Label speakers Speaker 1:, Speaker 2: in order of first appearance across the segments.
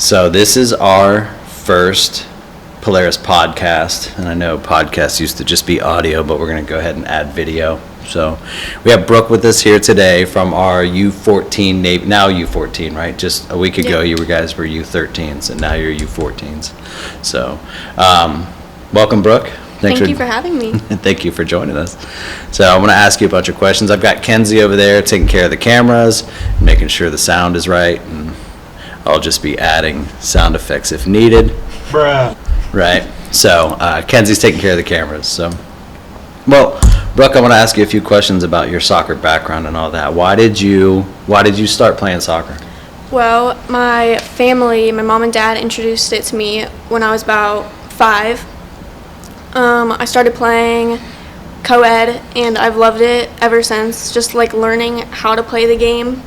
Speaker 1: So this is our first Polaris podcast, and I know podcasts used to just be audio, but we're going to go ahead and add video. So we have Brooke with us here today from our U14 Navy, now U14, right? Just a week ago, you guys were U13s, and now you're U14s. So welcome, Brooke.
Speaker 2: Thank you for having me.
Speaker 1: Thank you for joining us. So I'm going to ask you a bunch of questions. I've got Kenzie over there taking care of the cameras, making sure the sound is right, and I'll just be adding sound effects if needed.
Speaker 3: Bruh.
Speaker 1: Right. So Kenzie's taking care of the cameras. So, well, Brooke, I want to ask you a few questions about your soccer background and all that. Why did you start playing soccer?
Speaker 2: Well, my family, my mom and dad introduced it to me when I was about 5. I started playing co-ed, and I've loved it ever since, just like learning how to play the game,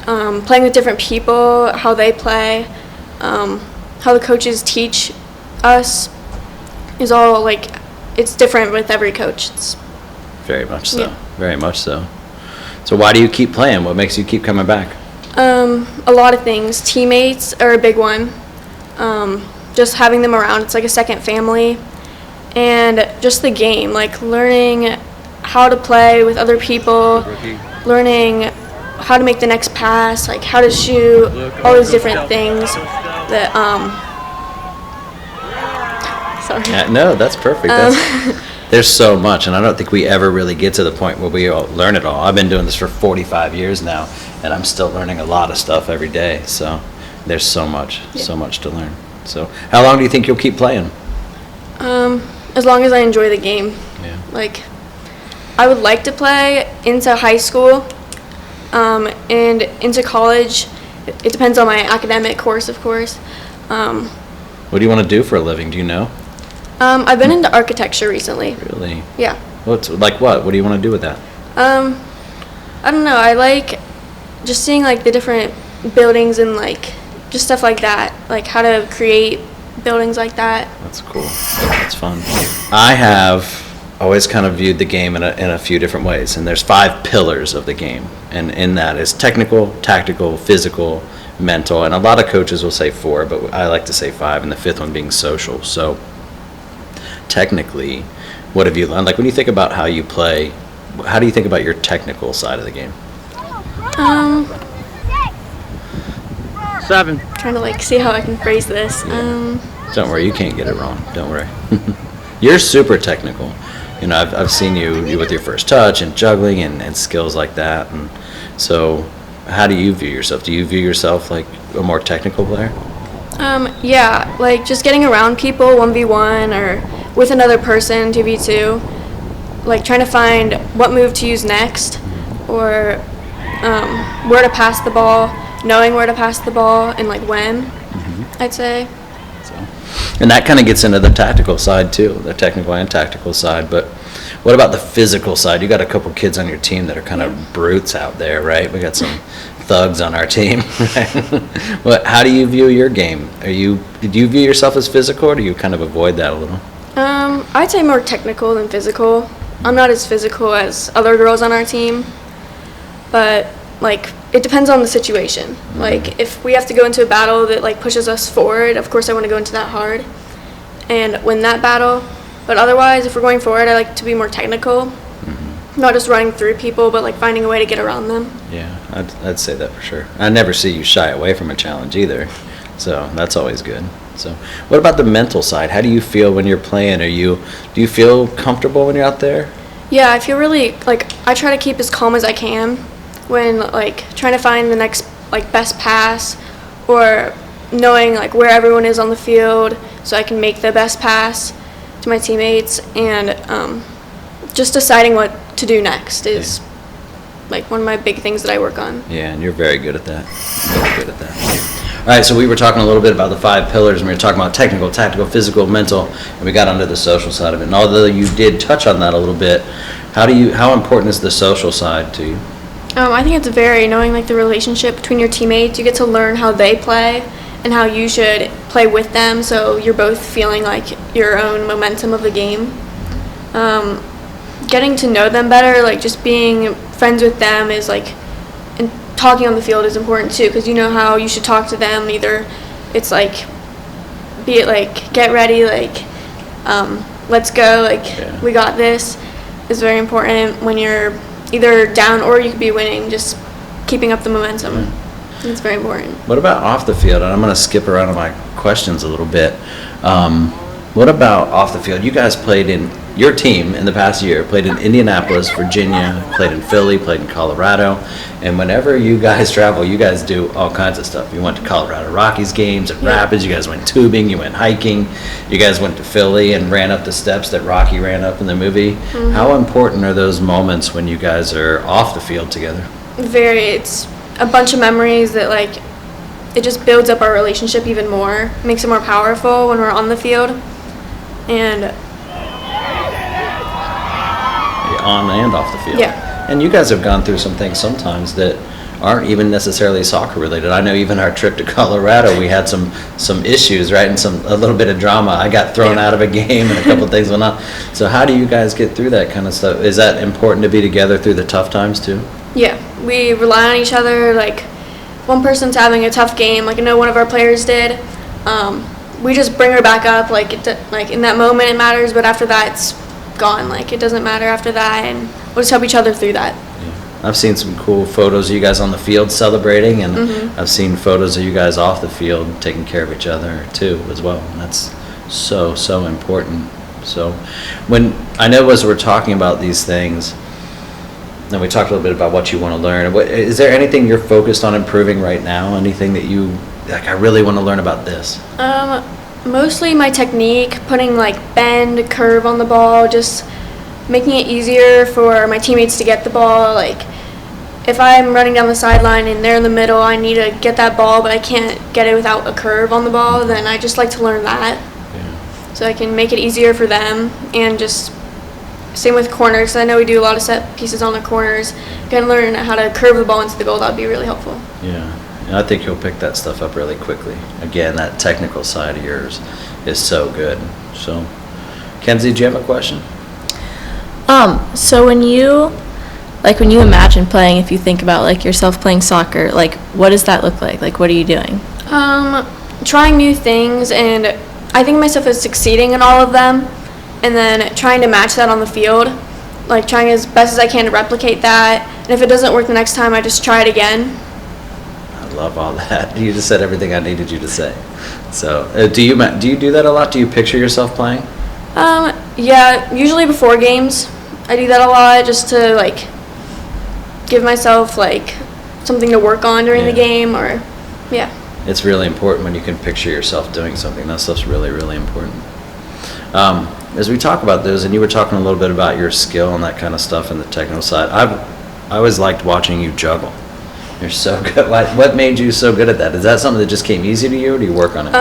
Speaker 2: playing with different people, how they play, how the coaches teach us is all like, it's different with every coach. It's
Speaker 1: very much so.
Speaker 2: Yeah.
Speaker 1: Very much so. So why do you keep playing? What makes you keep coming back?
Speaker 2: A lot of things. Teammates are a big one. Just having them around, it's like a second family. And just the game, like learning how to play with other people, learning how to make the next pass, like how to shoot, all those different things that, sorry.
Speaker 1: Yeah, no, that's perfect. There's so much, and I don't think we ever really get to the point where we all learn it all. I've been doing this for 45 years now, and I'm still learning a lot of stuff every day. So there's so much to learn. So how long do you think you'll keep playing?
Speaker 2: As long as I enjoy the game.
Speaker 1: Yeah.
Speaker 2: Like, I would like to play into high school, and into college. It depends on my academic course, of course.
Speaker 1: What do you want to do for a living? Do you know?
Speaker 2: I've been into architecture recently.
Speaker 1: Really?
Speaker 2: Yeah.
Speaker 1: What's like what? What do you want to do with that?
Speaker 2: I don't know. I like just seeing like the different buildings and like just stuff like that, like how to create buildings like that.
Speaker 1: That's cool. That's fun. I have always kind of viewed the game in a few different ways, and there's 5 pillars of the game, and in that is technical, tactical, physical, mental, and a lot of coaches will say 4, but I like to say 5, and the 5th one being social. So technically, what have you learned? Like when you think about how you play, how do you think about your technical side of the game?
Speaker 3: 7.
Speaker 2: Trying to like see how I can phrase this.
Speaker 1: Don't worry, you can't get it wrong. Don't worry. You're super technical. You know, I've seen you with your first touch and juggling and skills like that. And so, how do you view yourself? Do you view yourself like a more technical player?
Speaker 2: Yeah, like just getting around people 1v1 or with another person 2v2, like trying to find what move to use next, or where to pass the ball, knowing where to pass the ball and like when, I'd say.
Speaker 1: And that kind of gets into the tactical side too, the technical and tactical side. But what about the physical side? You got a couple kids on your team that are kind of brutes out there, right? We got some thugs on our team. Right? How do you view your game? Do you view yourself as physical, or do you kind of avoid that a little?
Speaker 2: I'd say more technical than physical. I'm not as physical as other girls on our team, but like it depends on the situation. Like if we have to go into a battle that like pushes us forward, of course I want to go into that hard and win that battle. But otherwise, if we're going forward, I like to be more technical, not just running through people, but like finding a way to get around them.
Speaker 1: Yeah, I'd say that for sure. I never see you shy away from a challenge either, so that's always good. So what about the mental side? How do you feel when you're playing? Do you feel comfortable when you're out there?
Speaker 2: Yeah, I feel really like I try to keep as calm as I can when like trying to find the next like best pass, or knowing like where everyone is on the field so I can make the best pass to my teammates, and just deciding what to do next is like one of my big things that I work on.
Speaker 1: Yeah, and you're very good at that. Very good at that. All right, so we were talking a little bit about the 5 pillars, and we were talking about technical, tactical, physical, mental, and we got onto the social side of it. And although you did touch on that a little bit, how important is the social side to you?
Speaker 2: I think it's knowing like the relationship between your teammates. You get to learn how they play and how you should play with them, so you're both feeling like your own momentum of the game. Getting to know them better, like just being friends with them is like, and talking on the field is important too, because you know how you should talk to them either it's like, be it like, get ready, like, let's go, like, we got this, is very important when you're either down or you could be winning, just keeping up the momentum. It's very important.
Speaker 1: What about off the field? And I'm going to skip around on my questions a little bit. What about off the field? You guys played in, your team in the past year played in Indianapolis, Virginia, played in Philly, played in Colorado. And whenever you guys travel, you guys do all kinds of stuff. You went to Colorado Rockies games and Rapids. You guys went tubing. You went hiking. You guys went to Philly and ran up the steps that Rocky ran up in the movie. How important are those moments when you guys are off the field together?
Speaker 2: Very. It's a bunch of memories that, like, it just builds up our relationship even more, makes it more powerful when we're on the field. And
Speaker 1: on and off the field.
Speaker 2: Yeah.
Speaker 1: And you guys have gone through some things sometimes that aren't even necessarily soccer related. I know even our trip to Colorado, we had some issues, right? And a little bit of drama. I got thrown out of a game and a couple of things went on. So how do you guys get through that kind of stuff? Is that important to be together through the tough times too?
Speaker 2: Yeah, we rely on each other. Like, one person's having a tough game, like I know one of our players did. We just bring her back up. Like, like in that moment it matters, but after that it's gone. Like, it doesn't matter after that, and we'll just help each other through that.
Speaker 1: I've seen some cool photos of you guys on the field celebrating, and I've seen photos of you guys off the field taking care of each other too as well. And that's so important. So when I know as we're talking about these things, and we talked a little bit about what you want to learn, is there anything you're focused on improving right now? Anything that you like, I really want to learn about this?
Speaker 2: Mostly my technique, putting like bend, curve on the ball, just making it easier for my teammates to get the ball. Like, if I'm running down the sideline and they're in the middle, I need to get that ball, but I can't get it without a curve on the ball, then I just like to learn that. So I can make it easier for them. And just same with corners, 'cause I know we do a lot of set pieces on the corners. Gotta learn how to curve the ball into the goal. That would be really helpful.
Speaker 1: Yeah. And I think you'll pick that stuff up really quickly. Again, that technical side of yours is so good. So, Kenzie, do you have a question?
Speaker 3: So when you imagine playing, if you think about like yourself playing soccer, like what does that look like? Like, what are you doing?
Speaker 2: Trying new things, and I think myself as succeeding in all of them, and then trying to match that on the field, like trying as best as I can to replicate that. And if it doesn't work the next time, I just try it again.
Speaker 1: I love all that. You just said everything I needed you to say. So, do you do that a lot? Do you picture yourself playing?
Speaker 2: Yeah, usually before games. I do that a lot just to like give myself like something to work on during the game, or
Speaker 1: It's really important when you can picture yourself doing something. That stuff's really, really important. As we talk about those, and you were talking a little bit about your skill and that kind of stuff and the technical side, I always liked watching you juggle. You're so good. What made you so good at that? Is that something that just came easy to you, or do you work on it?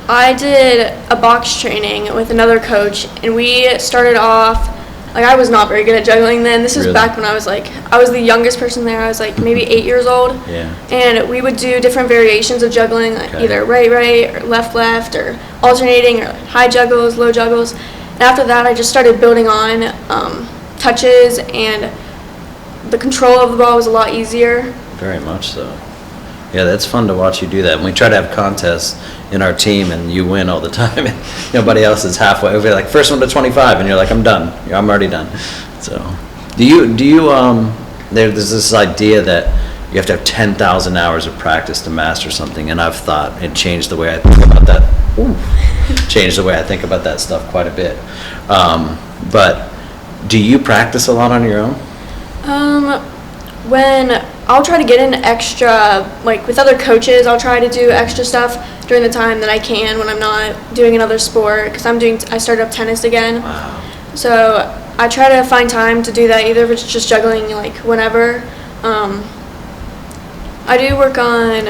Speaker 2: I did a box training with another coach, and we started off, like, I was not very good at juggling then. This is back when I was the youngest person there. I was like maybe 8 years old.
Speaker 1: Yeah.
Speaker 2: And we would do different variations of juggling, like either right, or left, or alternating, or high juggles, low juggles. And after that, I just started building on touches, and the control of the ball was a lot easier.
Speaker 1: Very much so. Yeah, that's fun to watch you do that. And we try to have contests in our team, and you win all the time, and nobody else is halfway. We're like, first one to 25, and you're like, I'm done. I'm already done. So, do you there's this idea that you have to have 10,000 hours of practice to master something, and I've thought it changed the way I think about that. Changed the way I think about that stuff quite a bit. But do you practice a lot on your own?
Speaker 2: When I'll try to get in extra, like with other coaches, I'll try to do extra stuff during the time that I can when I'm not doing another sport, because I started up tennis again.
Speaker 1: Wow.
Speaker 2: So I try to find time to do that, either if it's just juggling like whenever. I did work on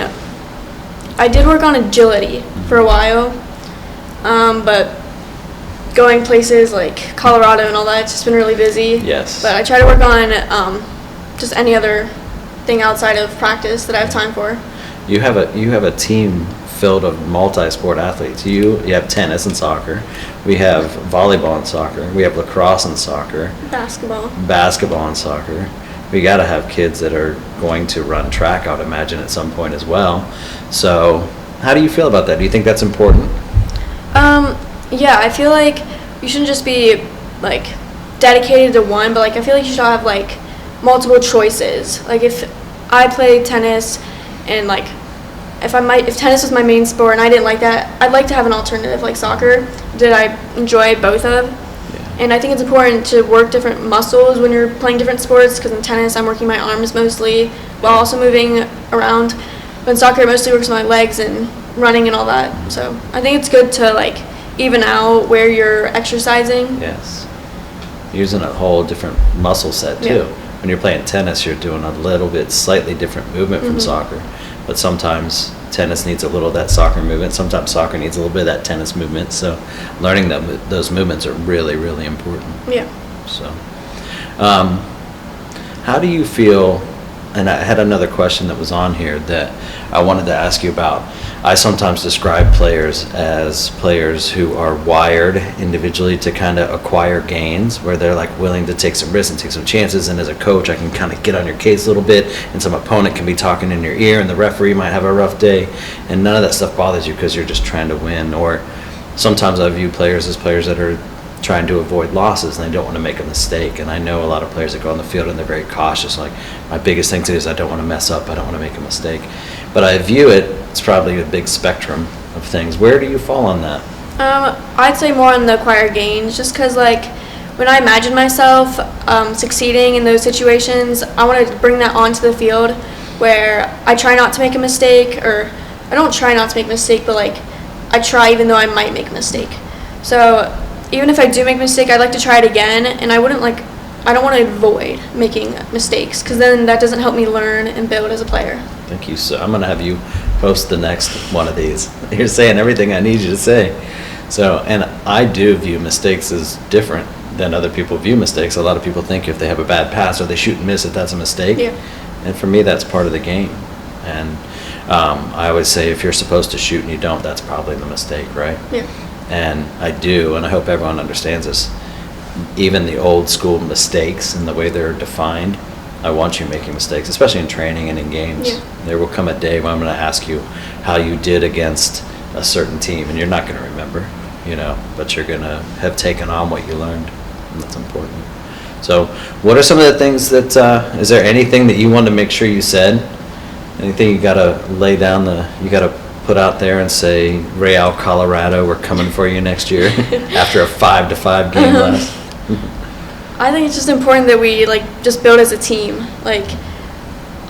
Speaker 2: agility for a while, but going places like Colorado and all that, it's just been really busy.
Speaker 1: Yes.
Speaker 2: But I try to work on just any other thing outside of practice that I have time for.
Speaker 1: You have a team filled of multi-sport athletes. You have tennis and soccer. We have volleyball and soccer. We have lacrosse and soccer. Basketball and soccer. We got to have kids that are going to run track, I would imagine, at some point as well. So How do you feel about that? Do you think that's important?
Speaker 2: Yeah, I feel like you shouldn't just be like dedicated to one, but like I feel like you should have like multiple choices. Like if I play tennis and like if tennis was my main sport and I didn't like that, I'd like to have an alternative like soccer that I enjoy both of. And I think it's important to work different muscles when you're playing different sports, because in tennis I'm working my arms mostly while also moving around. But in soccer it mostly works my legs and running and all that. So I think it's good to like even out where you're exercising.
Speaker 1: Yes. Using a whole different muscle set too.
Speaker 2: Yeah.
Speaker 1: When you're playing tennis, you're doing a little bit slightly different movement from soccer. But sometimes tennis needs a little of that soccer movement. Sometimes soccer needs a little bit of that tennis movement. So learning those movements are really, really important.
Speaker 2: Yeah.
Speaker 1: So how do you feel, and I had another question that was on here that I wanted to ask you about. I sometimes describe players as players who are wired individually to kind of acquire gains, where they're like willing to take some risks and take some chances. And as a coach, I can kind of get on your case a little bit, and some opponent can be talking in your ear, and the referee might have a rough day, and none of that stuff bothers you because you're just trying to win. Or sometimes I view players as players that are trying to avoid losses and they don't want to make a mistake. And I know a lot of players that go on the field and they're very cautious. Like, my biggest thing is I don't want to mess up. I don't want to make a mistake. But I view it's probably a big spectrum of things. Where do you fall on that?
Speaker 2: I'd say more on the acquired gains, just because like when I imagine myself succeeding in those situations, I want to bring that onto the field where I try not to make a mistake, or I don't try not to make a mistake, but like I try even though I might make a mistake. So even if I do make a mistake, I'd like to try it again, and I don't want to avoid making mistakes, because then that doesn't help me learn and build as a player.
Speaker 1: Thank you. So I'm going to have you host the next one of these. You're saying everything I need you to say. So, and I do view mistakes as different than other people view mistakes. A lot of people think if they have a bad pass or they shoot and miss, that's a mistake.
Speaker 2: Yeah.
Speaker 1: And for me, that's part of the game. And I always say if you're supposed to shoot and you don't, that's probably the mistake, right?
Speaker 2: Yeah.
Speaker 1: And I do, and I hope everyone understands this. Even the old school mistakes and the way they're defined, I want you making mistakes, especially in training and in games.
Speaker 2: Yeah.
Speaker 1: There will come a day when I'm going to ask you how you did against a certain team, and you're not going to remember, but you're going to have taken on what you learned, and that's important. So what are some of the things that, is there anything that you want to make sure you said? Anything you got to lay down you got to put out there and say, Real, Colorado, we're coming for you next year after a 5-5 game loss?
Speaker 2: I think it's just important that we like just build as a team. Like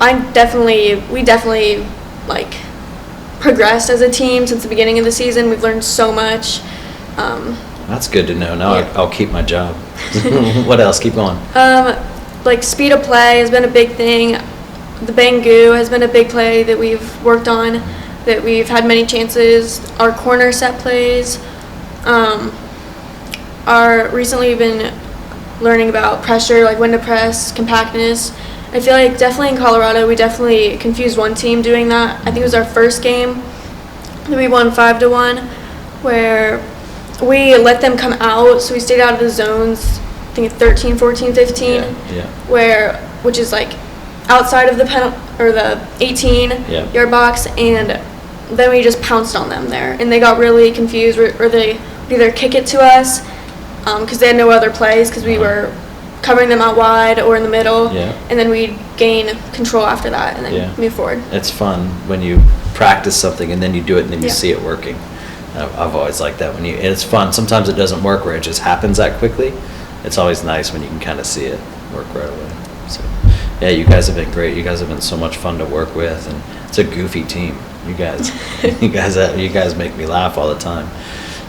Speaker 2: we definitely like progressed as a team since the beginning of the season. We've learned so much.
Speaker 1: That's good to know. Now
Speaker 2: Yeah.
Speaker 1: I'll keep my job. What else? Keep going.
Speaker 2: Like speed of play has been a big thing. The Bangu has been a big play that we've worked on, that we've had many chances. Our corner set plays. Recently we've been learning about pressure, like when to press, compactness. I feel like definitely in Colorado we definitely confused one team doing that. I think it was our first game that we won 5-1, where we let them come out, so we stayed out of the zones, I think 13, 14, 15,
Speaker 1: Yeah.
Speaker 2: which is like outside of the 18-yard box, and then we just pounced on them there, and they got really confused, or they would either kick it to us because they had no other plays, because we were covering them out wide or in the middle, and then we'd gain control after that and then move forward.
Speaker 1: It's fun when you practice something and then you do it and then you see it working. I've always liked that. And it's fun. Sometimes it doesn't work where it just happens that quickly. It's always nice when you can kind of see it work right away. So, yeah, you guys have been great. You guys have been so much fun to work with, and it's a goofy team. You guys, you guys make me laugh all the time.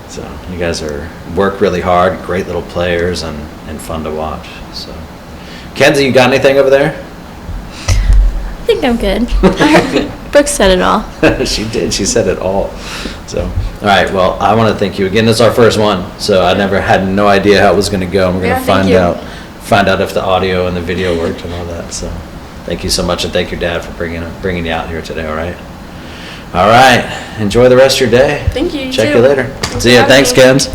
Speaker 1: So you guys work really hard, great little players, and fun to watch. So, Kenzie, you got anything over there?
Speaker 3: I think I'm good. Brooke said it all.
Speaker 1: She did. She said it all. So, all right. Well, I want to thank you again. This is our first one, so I had no idea how it was going to go. And we're going to find out if the audio and the video worked and all that. So, thank you so much, and thank your dad for bringing you out here today. All right. All right. Enjoy the rest of your day.
Speaker 2: Thank you.
Speaker 1: Check you later. See ya. Thanks, Kens.